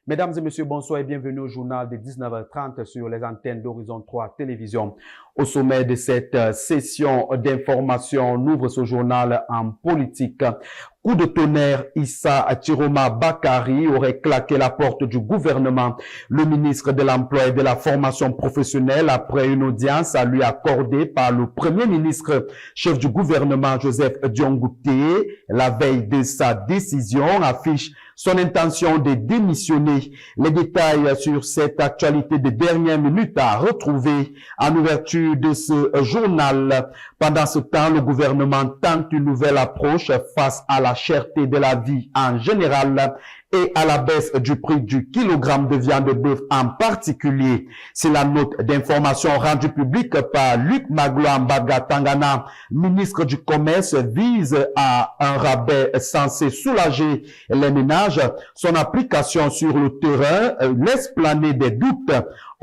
Mesdames et messieurs, bonsoir et bienvenue au journal de 19h30 sur les antennes d'Horizon 3 Télévision. Au sommet de cette session d'information, on ouvre ce journal en politique. Coup de tonnerre, Issa Chiroma Bakari aurait claqué la porte du gouvernement. Le ministre de l'Emploi et de la Formation professionnelle, après une audience à lui accordée par le Premier ministre, chef du gouvernement Joseph Diongouté, la veille de sa décision, affiche son intention de démissionner. Les détails sur cette actualité de dernière minute à retrouver en ouverture de ce journal. Pendant ce temps, le gouvernement tente une nouvelle approche face à la cherté de la vie en général et à la baisse du prix du kilogramme de viande de bœuf en particulier. C'est la note d'information rendue publique par Luc Magloa Tangana, ministre du Commerce, vise à un rabais censé soulager les ménages. Son application sur le terrain laisse planer des doutes.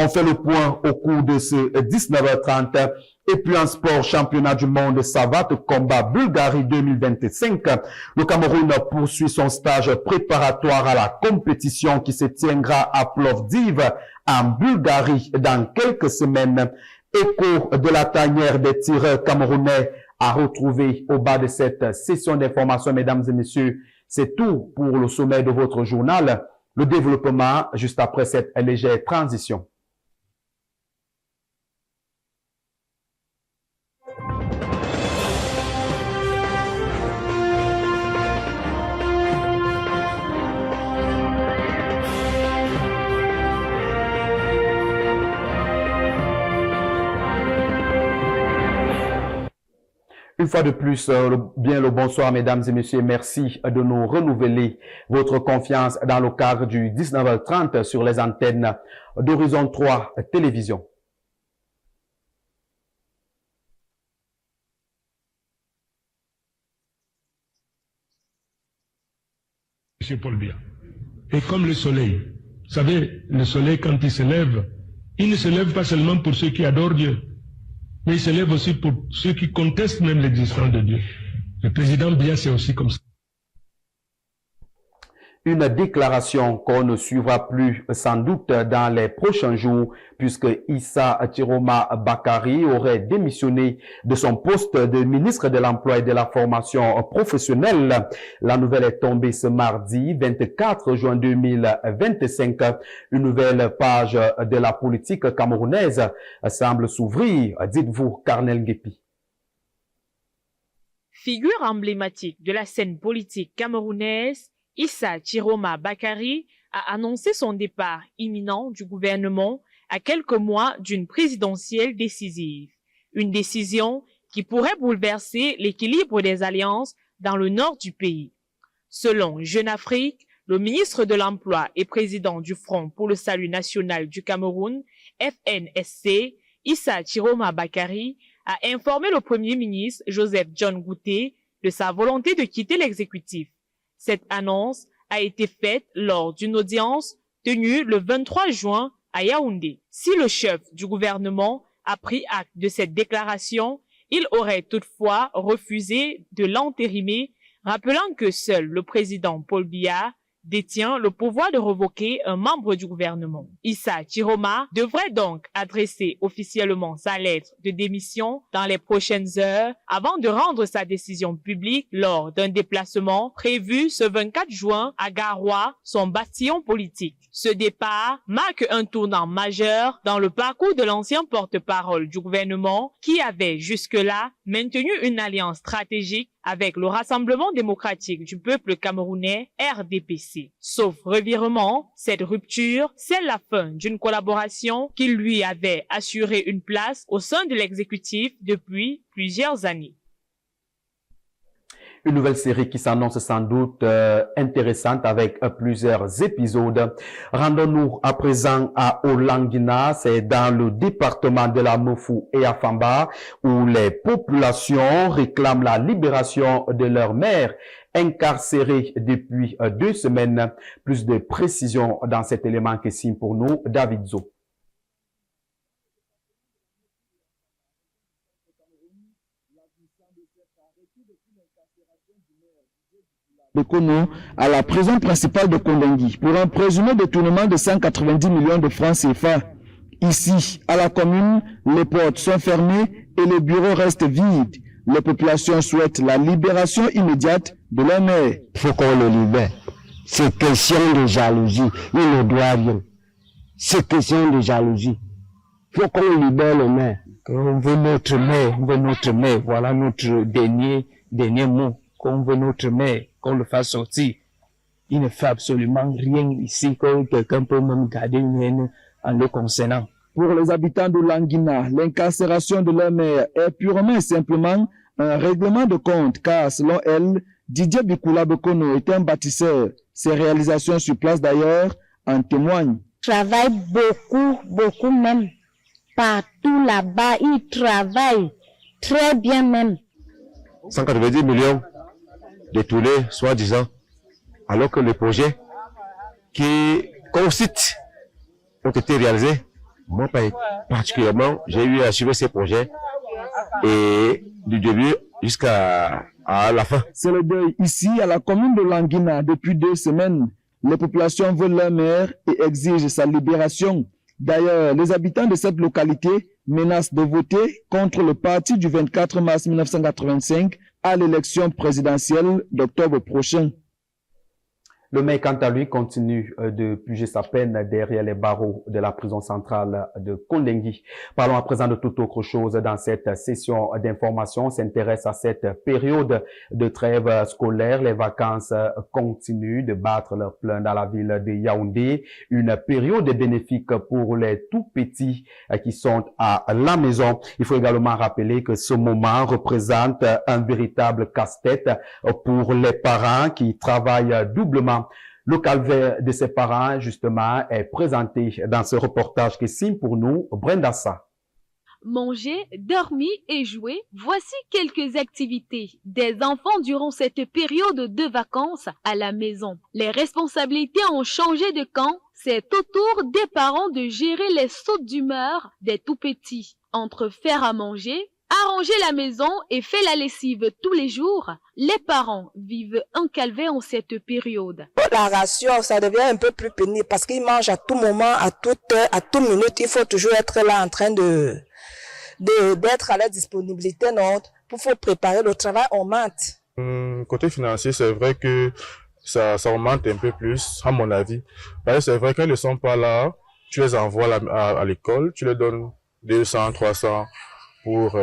On fait le point au cours de ce 19h30. Et puis en sport, championnat du monde savate, combat Bulgarie 2025. Le Cameroun poursuit son stage préparatoire à la compétition qui se tiendra à Plovdiv en Bulgarie dans quelques semaines. Écho de la tanière des tireurs camerounais à retrouver au bas de cette session d'information, mesdames et messieurs. C'est tout pour le sommet de votre journal. Le développement juste après cette légère transition. Une fois de plus, bien le bonsoir, mesdames et messieurs. Merci de nous renouveler votre confiance dans le cadre du 19h30 sur les antennes d'Horizon 3 Télévision. Monsieur Paul Biya. Et comme le soleil, vous savez, le soleil, quand il se lève, il ne se lève pas seulement pour ceux qui adorent Dieu, mais il se lève aussi pour ceux qui contestent même l'existence de Dieu. Le président Biya, c'est aussi comme ça. Une déclaration qu'on ne suivra plus sans doute dans les prochains jours puisque Issa Chiroma Bakari aurait démissionné de son poste de ministre de l'Emploi et de la Formation professionnelle. La nouvelle est tombée ce mardi 24 juin 2025. Une nouvelle page de la politique camerounaise semble s'ouvrir. Dites-vous, Carnel Guépi. Figure emblématique de la scène politique camerounaise, Issa Chiroma Bakari a annoncé son départ imminent du gouvernement à quelques mois d'une présidentielle décisive. Une décision qui pourrait bouleverser l'équilibre des alliances dans le nord du pays. Selon Jeune Afrique, le ministre de l'Emploi et président du Front pour le Salut National du Cameroun, FNSC, Issa Chiroma Bakari, a informé le Premier ministre Joseph Diongouté de sa volonté de quitter l'exécutif. Cette annonce a été faite lors d'une audience tenue le 23 juin à Yaoundé. Si le chef du gouvernement a pris acte de cette déclaration, il aurait toutefois refusé de l'entérimer, rappelant que seul le président Paul Biya détient le pouvoir de révoquer un membre du gouvernement. Issa Chiroma devrait donc adresser officiellement sa lettre de démission dans les prochaines heures avant de rendre sa décision publique lors d'un déplacement prévu ce 24 juin à Garoua, son bastion politique. Ce départ marque un tournant majeur dans le parcours de l'ancien porte-parole du gouvernement qui avait jusque-là maintenu une alliance stratégique avec le Rassemblement démocratique du peuple camerounais, RDPC. Sauf revirement, cette rupture, c'est la fin d'une collaboration qui lui avait assuré une place au sein de l'exécutif depuis plusieurs années. Une nouvelle série qui s'annonce sans doute intéressante avec plusieurs épisodes. Rendons-nous à présent à Olanguina, c'est dans le département de la Mofou et Afamba, où les populations réclament la libération de leur mère incarcérée depuis 2 semaines. Plus de précisions dans cet élément que signe pour nous David Zo. Bekono à la prison principale de Kondengui pour un présumé détournement de 190 millions de francs CFA. Ici, à la commune, les portes sont fermées et les bureaux restent vides. Les populations souhaitent la libération immédiate de leur maire. Il faut qu'on le libère. C'est question de jalousie. Il ne doit rien. C'est question de jalousie. Il faut qu'on libère le maire. On veut notre maire, on veut notre maire. Voilà notre dernier mot. Qu'on veut notre maire, qu'on le fasse sortir. Il ne fait absolument rien ici, que quelqu'un peut même garder une haine en le concernant. Pour les habitants de Languina, l'incarcération de leur maire est purement et simplement un règlement de compte, car selon elle, Didier Bikoula Bekono est un bâtisseur. Ses réalisations sur place d'ailleurs en témoignent. Il travaille beaucoup même. Partout là-bas, il travaille très bien même. 190 millions détournés, soi-disant, alors que les projets qui, comme site, ont été réalisés. Moi, particulièrement, j'ai eu à suivre ces projets et du début jusqu'à la fin. C'est le deuil ici à la commune de Languina depuis 2 semaines. Les populations veulent leur maire et exigent sa libération. D'ailleurs, les habitants de cette localité menacent de voter contre le parti du 24 mars 1985 à l'élection présidentielle d'octobre prochain. Le maire, quant à lui, continue de purger sa peine derrière les barreaux de la prison centrale de Kondengui. Parlons à présent de toute autre chose. Dans cette session d'information, on s'intéresse à cette période de trêve scolaire. Les vacances continuent de battre leur plein dans la ville de Yaoundé. Une période bénéfique pour les tout petits qui sont à la maison. Il faut également rappeler que ce moment représente un véritable casse-tête pour les parents qui travaillent doublement. Le calvaire de ses parents, justement, est présenté dans ce reportage que signe pour nous Brenda Sa. Manger, dormir et jouer, voici quelques activités des enfants durant cette période de vacances à la maison. Les responsabilités ont changé de camp. C'est au tour des parents de gérer les sautes d'humeur des tout-petits. Entre faire à manger, arranger la maison et faire la lessive tous les jours, les parents vivent un calvaire en cette période. La ration, ça devient un peu plus pénible parce qu'ils mangent à tout moment, à toute heure, à toute minute. Il faut toujours être là en train d'être à la disponibilité nôtre pour préparer le travail en maths. Côté financier, c'est vrai que ça augmente un peu plus, à mon avis. C'est vrai qu'ils ne sont pas là, tu les envoies à l'école, tu les donnes 200, 300 pour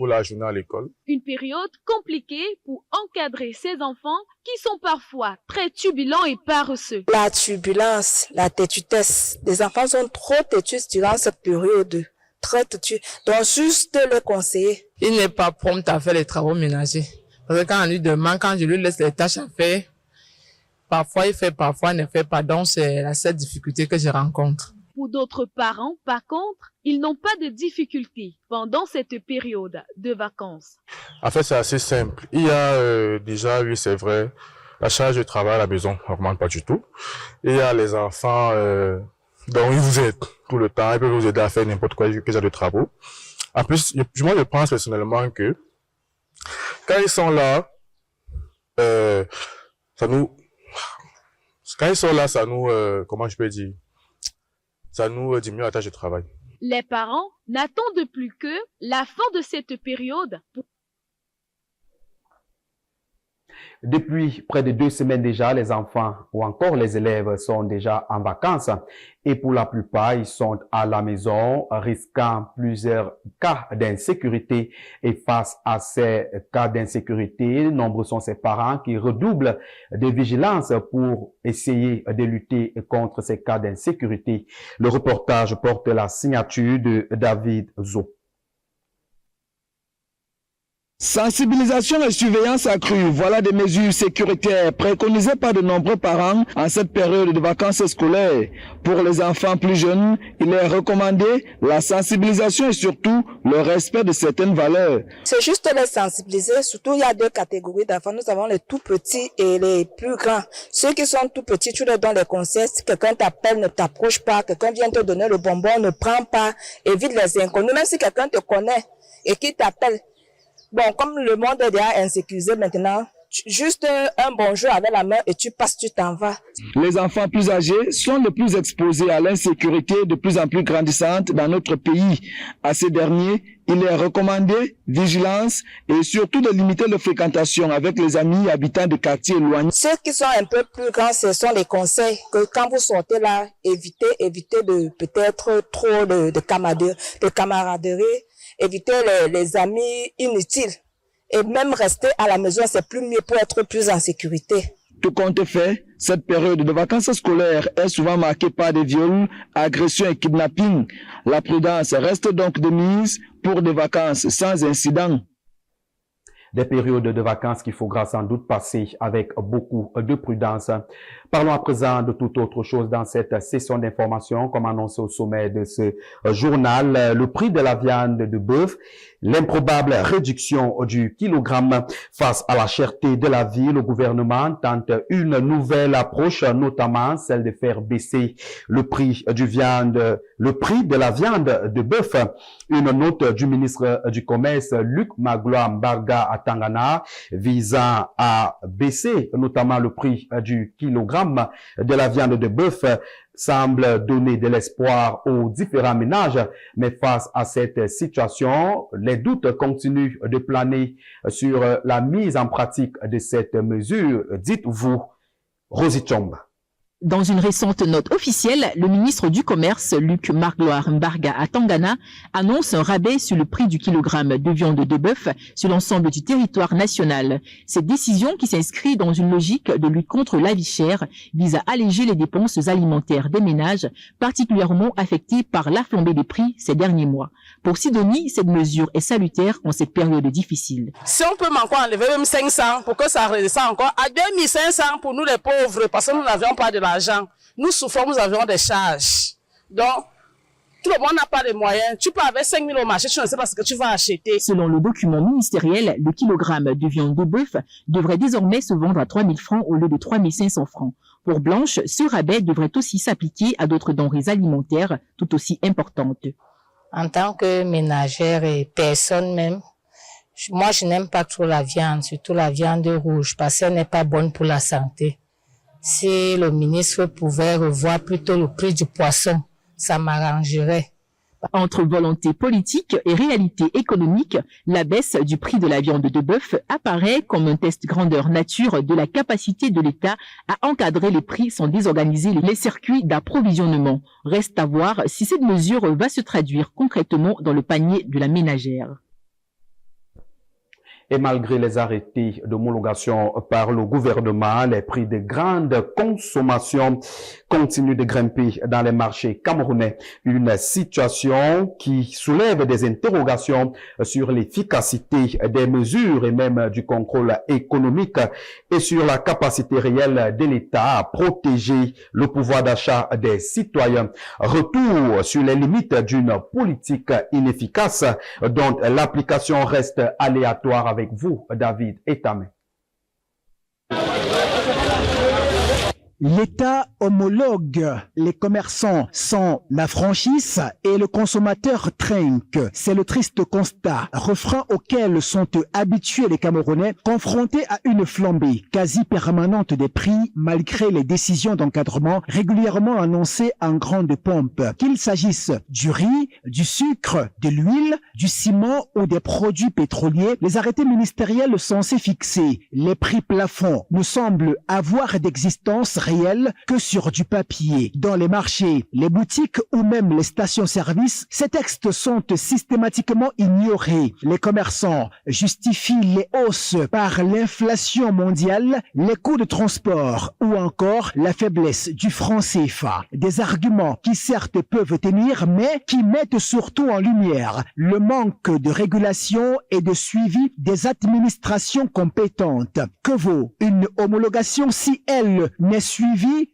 la journée à l'école. Une période compliquée pour encadrer ces enfants qui sont parfois très turbulents et paresseux. La turbulence, la têtutesse. Les enfants sont trop têtus durant cette période. Très têtus. Donc juste le conseiller. Il n'est pas prompt à faire les travaux ménagers. Parce que quand on lui demande, quand je lui laisse les tâches à faire, parfois il fait, parfois il ne fait pas. Donc c'est la seule difficulté que je rencontre. Pour d'autres parents, par contre, ils n'ont pas de difficultés pendant cette période de vacances. En fait, c'est assez simple. Il y a déjà, oui, c'est vrai, la charge de travail à la maison n'augmente pas du tout. Il y a les enfants, dont ils vous aident tout le temps, ils peuvent vous aider à faire n'importe quoi que j'ai de travaux. En plus, moi, je pense personnellement que quand ils sont là, comment je peux dire, ça nous diminue la tâche de travail. Les parents n'attendent plus que la fin de cette période. Depuis près de 2 semaines déjà, les enfants ou encore les élèves sont déjà en vacances et pour la plupart, ils sont à la maison, risquant plusieurs cas d'insécurité. Et face à ces cas d'insécurité, nombreux sont ces parents qui redoublent de vigilance pour essayer de lutter contre ces cas d'insécurité. Le reportage porte la signature de David Zo. Sensibilisation et surveillance accrue, voilà des mesures sécuritaires préconisées par de nombreux parents en cette période de vacances scolaires. Pour les enfants plus jeunes, il est recommandé la sensibilisation et surtout le respect de certaines valeurs. C'est juste les sensibiliser, surtout il y a 2 catégories d'enfants. Nous avons les tout petits et les plus grands. Ceux qui sont tout petits, tu leur donnes les conseils. Si quelqu'un t'appelle, ne t'approche pas. Quelqu'un vient te donner le bonbon, ne prends pas. Évite les inconnus. Même si quelqu'un te connaît et qui t'appelle. Bon, comme le monde est déjà insécurisé maintenant, juste un bonjour avec la main et tu passes, tu t'en vas. Les enfants plus âgés sont les plus exposés à l'insécurité de plus en plus grandissante dans notre pays. À ces derniers, il est recommandé vigilance et surtout de limiter la fréquentation avec les amis habitants de quartiers éloignés. Ceux qui sont un peu plus grands, ce sont les conseils que quand vous sortez là, évitez de peut-être trop de camaraderie, évitez les amis inutiles. Et même rester à la maison, c'est plus mieux pour être plus en sécurité. Tout compte fait, cette période de vacances scolaires est souvent marquée par des viols, agressions et kidnappings. La prudence reste donc de mise pour des vacances sans incident. Des périodes de vacances qu'il faudra sans doute passer avec beaucoup de prudence. Parlons à présent de toute autre chose dans cette session d'information, comme annoncé au sommet de ce journal. Le prix de la viande de bœuf, l'improbable réduction du kilogramme face à la cherté de la vie. Le gouvernement tente une nouvelle approche, notamment celle de faire baisser le prix de la viande de bœuf. Une note du ministre du Commerce, Luc Magloire-Mbarga à Tangana, visant à baisser notamment le prix du kilogramme de la viande de bœuf, semble donner de l'espoir aux différents ménages. Mais face à cette situation, les doutes continuent de planer sur la mise en pratique de cette mesure. Dites-vous, Rosie Chomba. Dans une récente note officielle, le ministre du Commerce, Luc Magloire-Mbarga à Tangana, annonce un rabais sur le prix du kilogramme de viande de bœuf sur l'ensemble du territoire national. Cette décision, qui s'inscrit dans une logique de lutte contre la vie chère, vise à alléger les dépenses alimentaires des ménages, particulièrement affectés par la flambée des prix ces derniers mois. Pour Sidonie, cette mesure est salutaire en cette période difficile. Si on peut encore enlever même 500 pour que ça redescende encore à 2500 pour nous les pauvres, parce que nous n'avions pas de l'argent. Nous souffrons, nous avions des charges. Donc, tout le monde n'a pas de moyens. Tu peux avec 5 000 au marché, tu ne sais pas ce que tu vas acheter. Selon le document ministériel, le kilogramme de viande de bœuf devrait désormais se vendre à 3 000 francs au lieu de 3 500 francs. Pour Blanche, ce rabais devrait aussi s'appliquer à d'autres denrées alimentaires tout aussi importantes. En tant que ménagère et personne même, moi je n'aime pas trop la viande, surtout la viande rouge, parce qu'elle n'est pas bonne pour la santé. Si le ministre pouvait revoir plutôt le prix du poisson, ça m'arrangerait. Entre volonté politique et réalité économique, la baisse du prix de la viande de bœuf apparaît comme un test grandeur nature de la capacité de l'État à encadrer les prix sans désorganiser les circuits d'approvisionnement. Reste à voir si cette mesure va se traduire concrètement dans le panier de la ménagère. Et malgré les arrêtés d'homologation par le gouvernement, les prix de grande consommation continuent de grimper dans les marchés camerounais. Une situation qui soulève des interrogations sur l'efficacité des mesures et même du contrôle économique et sur la capacité réelle de l'État à protéger le pouvoir d'achat des citoyens. Retour sur les limites d'une politique inefficace dont l'application reste aléatoire avec vous, David Etamé. L'État homologue, les commerçants s'en affranchissent et le consommateur trinque. C'est le triste constat, refrain auquel sont habitués les Camerounais, confrontés à une flambée quasi permanente des prix malgré les décisions d'encadrement régulièrement annoncées en grande pompe. Qu'il s'agisse du riz, du sucre, de l'huile, du ciment ou des produits pétroliers, les arrêtés ministériels censés fixer les prix plafonds ne semblent avoir d'existence réelle que sur du papier. Dans les marchés, les boutiques ou même les stations-service, ces textes sont systématiquement ignorés. Les commerçants justifient les hausses par l'inflation mondiale, les coûts de transport ou encore la faiblesse du franc CFA. Des arguments qui certes peuvent tenir, mais qui mettent surtout en lumière le manque de régulation et de suivi des administrations compétentes. Que vaut une homologation si elle n'est suivie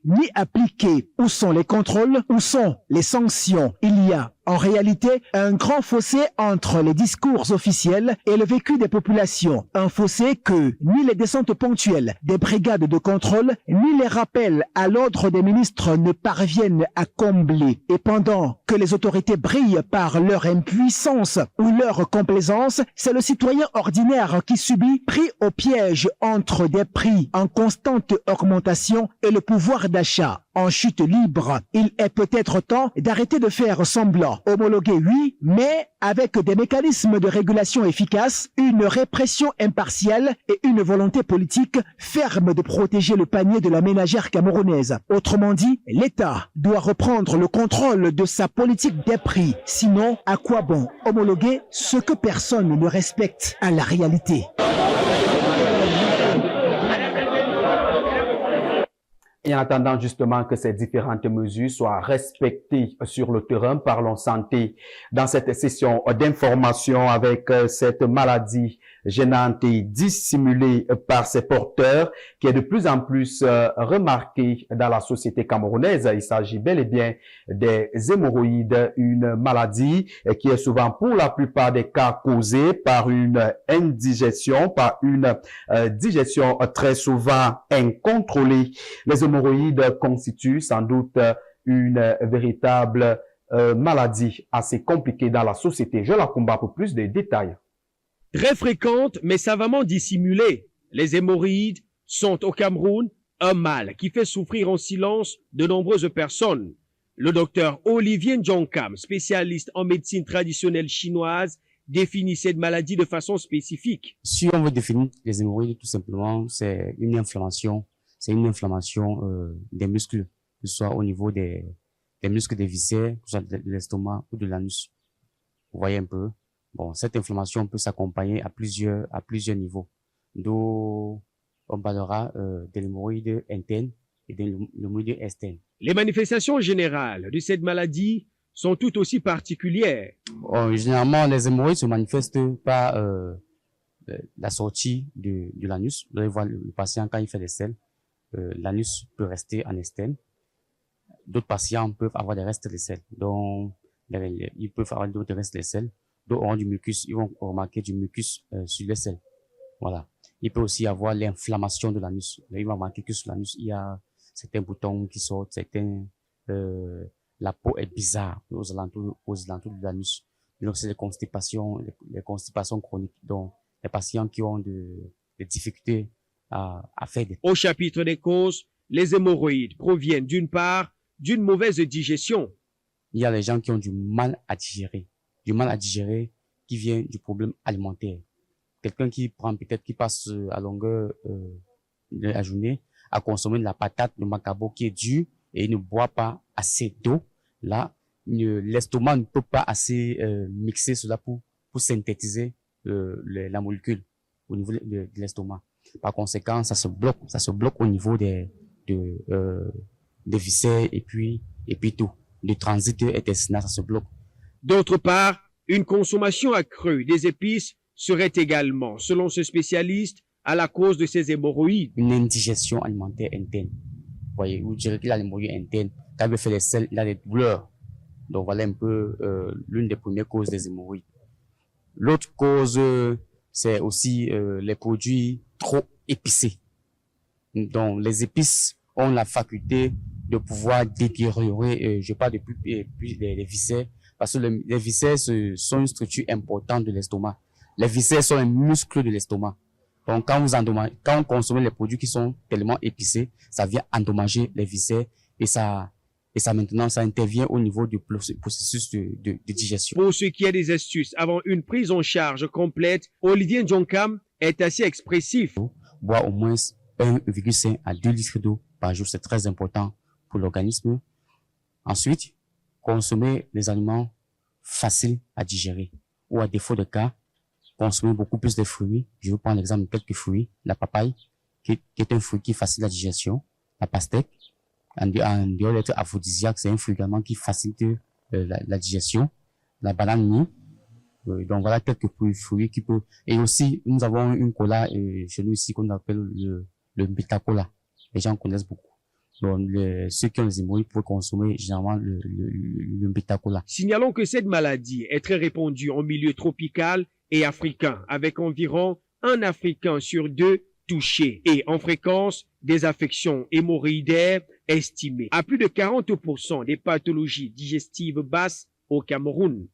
ni appliquée? Où sont les contrôles? Où sont les sanctions? Il y a En réalité, un grand fossé entre les discours officiels et le vécu des populations. Un fossé que ni les descentes ponctuelles des brigades de contrôle, ni les rappels à l'ordre des ministres ne parviennent à combler. Et pendant que les autorités brillent par leur impuissance ou leur complaisance, c'est le citoyen ordinaire qui subit, pris au piège entre des prix en constante augmentation et le pouvoir d'achat en chute libre. Il est peut-être temps d'arrêter de faire semblant. Homologuer, oui, mais avec des mécanismes de régulation efficaces, une répression impartiale et une volonté politique ferme de protéger le panier de la ménagère camerounaise. Autrement dit, l'État doit reprendre le contrôle de sa politique des prix. Sinon, à quoi bon homologuer ce que personne ne respecte à la réalité? Et en attendant justement que ces différentes mesures soient respectées sur le terrain, parlons santé dans cette session d'information avec cette maladie gênante et dissimulée par ses porteurs qui est de plus en plus remarquée dans la société camerounaise. Il s'agit bel et bien des hémorroïdes, une maladie qui est souvent pour la plupart des cas causée par une indigestion, par une digestion très souvent incontrôlée. Les hémorroïdes constituent sans doute une véritable maladie assez compliquée dans la société. Je la combats pour plus de détails. Très fréquentes mais savamment dissimulées, les hémorroïdes sont au Cameroun un mal qui fait souffrir en silence de nombreuses personnes. Le docteur Olivier Ndjonkam, spécialiste en médecine traditionnelle chinoise, définit cette maladie de façon spécifique. Si on veut définir les hémorroïdes, tout simplement, c'est une inflammation. C'est une inflammation des muscles, que ce soit au niveau des muscles des viscères, que ce soit de l'estomac ou de l'anus. Vous voyez un peu. Bon, cette inflammation peut s'accompagner à plusieurs niveaux. D'où on parlera de l'hémorroïde interne et de l'hémorroïde externe. Les manifestations générales de cette maladie sont tout aussi particulières. Généralement, les hémorroïdes se manifestent par la sortie de l'anus. Vous allez voir le patient quand il fait des selles. L'anus peut rester en externe. D'autres patients peuvent avoir des restes de selles. Donc, ils peuvent avoir d'autres restes de selles. D'autres auront du mucus. Ils vont remarquer du mucus sur les selles. Voilà. Il peut aussi avoir l'inflammation de l'anus. Ils vont remarquer que sur l'anus, il y a certains boutons qui sortent, la peau est bizarre aux alentours de l'anus. Donc, c'est les constipations chroniques. Donc, les patients qui ont des difficultés à faire des... Au chapitre des causes, les hémorroïdes proviennent d'une part d'une mauvaise digestion. Il y a les gens qui ont du mal à digérer qui vient du problème alimentaire. Quelqu'un qui passe à longueur de la journée à consommer de la patate, le macabo qui est dur et il ne boit pas assez d'eau. Là, l'estomac ne peut pas assez mixer cela pour synthétiser la molécule au niveau de l'estomac. Par conséquent, ça se bloque au niveau des viscères et puis tout. Le transit intestinal, ça se bloque. D'autre part, une consommation accrue des épices serait également, selon ce spécialiste, à la cause de ces hémorroïdes. Une indigestion alimentaire interne. Vous voyez, vous direz qu'il a l'hémorroïde interne. Quand il fait les selles, il a des douleurs. Donc voilà un peu l'une des premières causes des hémorroïdes. L'autre cause, c'est aussi les produits trop épicés. Donc les épices ont la faculté de pouvoir détériorer, je parle depuis les viscères, parce que les viscères sont une structure importante de l'estomac. Les viscères sont un muscle de l'estomac. Donc quand vous consommez les produits qui sont tellement épicés, ça vient endommager les viscères et ça maintenant, ça intervient au niveau du processus de digestion. Pour ce qui est des astuces avant une prise en charge complète, Olivier Ndjonkam est assez expressif. Boire au moins 1,5 à 2 litres d'eau par jour, c'est très important pour l'organisme. Ensuite, consommer les aliments faciles à digérer ou à défaut de cas, consommer beaucoup plus de fruits. Je vais prendre l'exemple de quelques fruits. La papaye, qui est un fruit qui est facile à digestion. La pastèque, en dehors d'être aphrodisiaque, c'est un fruit également qui facilite la digestion. La banane nue. Donc voilà quelques fruits qui peuvent... Et aussi, nous avons une cola chez nous ici qu'on appelle le beta cola. Les gens connaissent beaucoup. Donc, ceux qui ont les hémorroïdes peuvent consommer généralement le Mbitacola. Signalons que cette maladie est très répandue en milieu tropical et africain, avec environ un Africain sur 2 touchés et en fréquence des affections hémorroïdaires estimées à plus de 40% des pathologies digestives basses au Cameroun.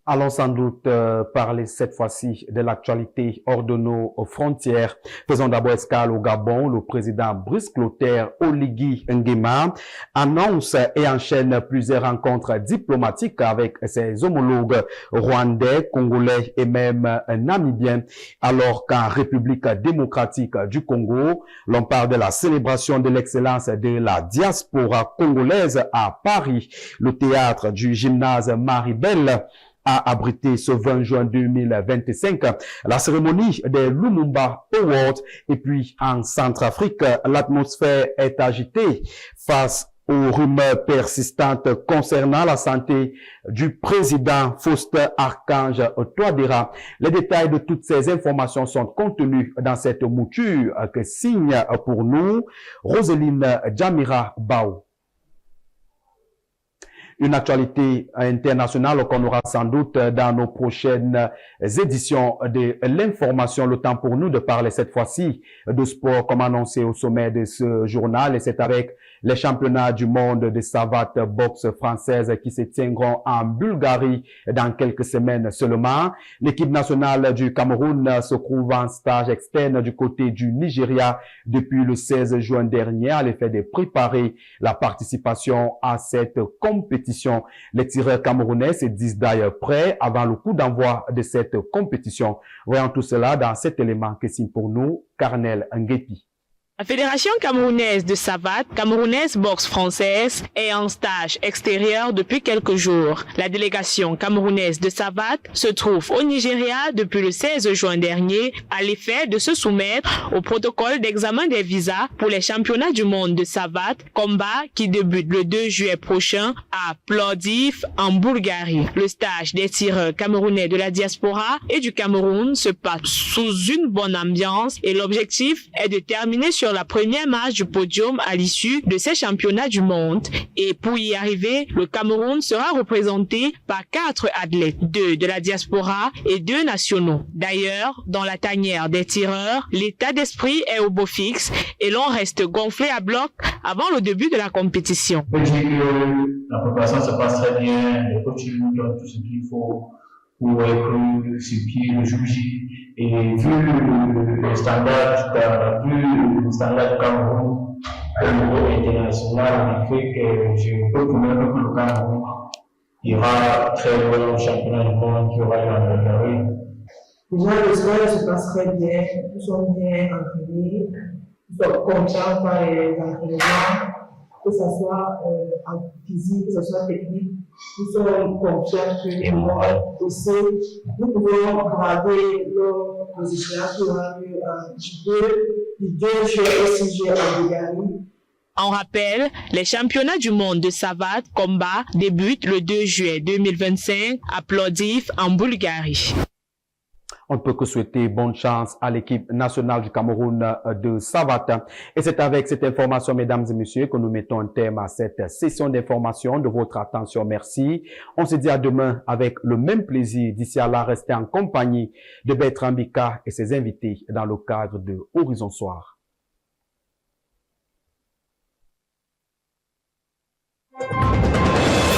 Allons sans doute parler cette fois-ci de l'actualité hors de nos frontières. Faisons d'abord escale au Gabon. Le président Brice Clotaire Oligui Nguema annonce et enchaîne plusieurs rencontres diplomatiques avec ses homologues rwandais, congolais et même namibiens. Alors qu'en République démocratique du Congo, l'on parle de la célébration de l'excellence de la diaspora congolaise à Paris. Le théâtre du gymnase Marie-Belle a abrité ce 20 juin 2025 la cérémonie des Lumumba Awards. Et puis en Centrafrique, l'atmosphère est agitée face aux rumeurs persistantes concernant la santé du président Faustin Archange Touadéra. Les détails de toutes ces informations sont contenus dans cette mouture que signe pour nous Roseline Djamira Bao. Une actualité internationale qu'on aura sans doute dans nos prochaines éditions de l'information. Le temps pour nous de parler cette fois-ci de sport comme annoncé au sommet de ce journal. Et c'est avec les championnats du monde de savate boxe française qui se tiendront en Bulgarie dans quelques semaines seulement. L'équipe nationale du Cameroun se trouve en stage externe du côté du Nigeria depuis le 16 juin dernier à l'effet de préparer la participation à cette compétition. Les tireurs camerounais se disent d'ailleurs prêts avant le coup d'envoi de cette compétition. Voyons tout cela dans cet élément que signe pour nous Carnel Nguepi. La Fédération camerounaise de savate, camerounaise boxe française, est en stage extérieur depuis quelques jours. La délégation camerounaise de savate se trouve au Nigeria depuis le 16 juin dernier à l'effet de se soumettre au protocole d'examen des visas pour les championnats du monde de savate combat qui débute le 2 juillet prochain à Plovdiv en Bulgarie. Le stage des tireurs camerounais de la diaspora et du Cameroun se passe sous une bonne ambiance et l'objectif est de terminer sur la première marche du podium à l'issue de ces championnats du monde. Et pour y arriver, le Cameroun sera représenté par 4 athlètes, 2 de la diaspora et 2 nationaux. D'ailleurs, dans la tanière des tireurs, l'état d'esprit est au beau fixe et l'on reste gonflé à bloc avant le début de la compétition. Je dis que la préparation se passe très bien, les coachs nous donnent tout ce qu'il faut pour être sur pied le jour J. Et vu le standard du Cameroun au niveau international, il fait que je peux promettre que le Cameroun ira très loin au championnat du monde qui aura lieu en Bulgarie. Déjà, le soir se passe très bien, nous sommes bien entraînés, nous sommes contents par les entraînements, que ce soit en physique, que ce soit technique. Nous sommes confiants que aussi nous pouvons graver nos positions qui aura lieu du 2 juillet au 6 juillet en Bulgarie. En rappel, les championnats du monde de savate combat débutent le 2 juillet 2025 à Plovdiv en Bulgarie. On ne peut que souhaiter bonne chance à l'équipe nationale du Cameroun de savate. Et c'est avec cette information, mesdames et messieurs, que nous mettons un terme à cette session d'information. De votre attention, merci. On se dit à demain avec le même plaisir. D'ici à là, restez en compagnie de Bertrand Bika et ses invités dans le cadre de Horizon Soir.